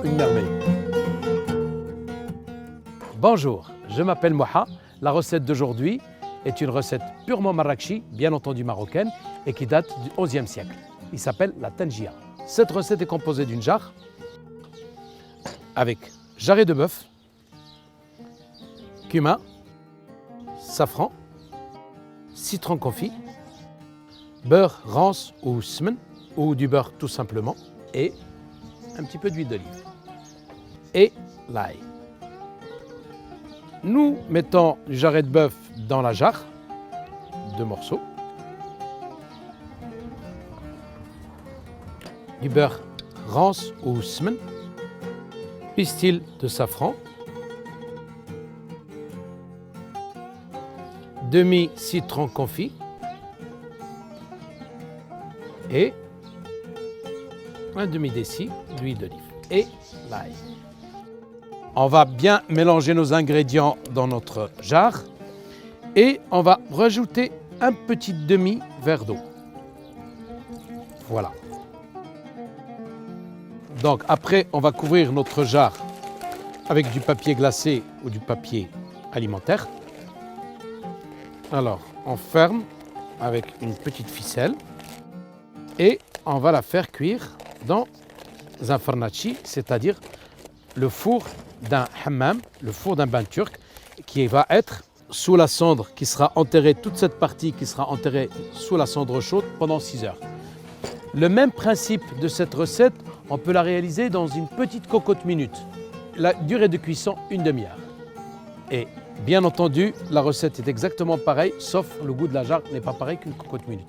Une merveille. Bonjour, je m'appelle Moha. La recette d'aujourd'hui est une recette purement marrakchi, bien entendu marocaine, et qui date du XIe siècle. Il s'appelle la tangia. Cette recette est composée d'une jarre avec jarret de bœuf, cumin, safran, citron confit, beurre rance ou smen, ou du beurre tout simplement, et un petit peu d'huile d'olive. Et l'ail. Nous mettons du jarret de bœuf dans la jarre, 2 morceaux, du beurre rance ou smen, pistil de safran, demi-citron confit et un demi-déci d'huile d'olive et l'ail. On va bien mélanger nos ingrédients dans notre jarre et on va rajouter un petit demi-verre d'eau. Voilà. Donc après, on va couvrir notre jarre avec du papier glacé ou du papier alimentaire. Alors, on ferme avec une petite ficelle et on va la faire cuire dans un farnaci, c'est-à-dire le four d'un hammam, le four d'un bain turc, qui va être sous la cendre, qui sera enterrée, toute cette partie qui sera enterrée sous la cendre chaude pendant 6 heures. Le même principe de cette recette, on peut la réaliser dans une petite cocotte minute. La durée de cuisson, une demi-heure. Et bien entendu, la recette est exactement pareille, sauf le goût de la jarre n'est pas pareil qu'une cocotte minute.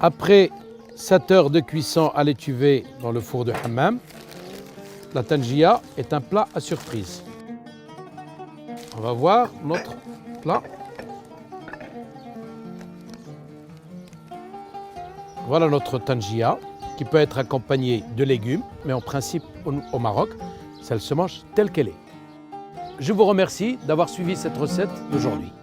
Après 7 heures de cuisson à l'étuvée dans le four de hammam, la tangia est un plat à surprise. On va voir notre plat. Voilà notre tangia qui peut être accompagnée de légumes, mais en principe au Maroc, ça se mange telle qu'elle est. Je vous remercie d'avoir suivi cette recette d'aujourd'hui.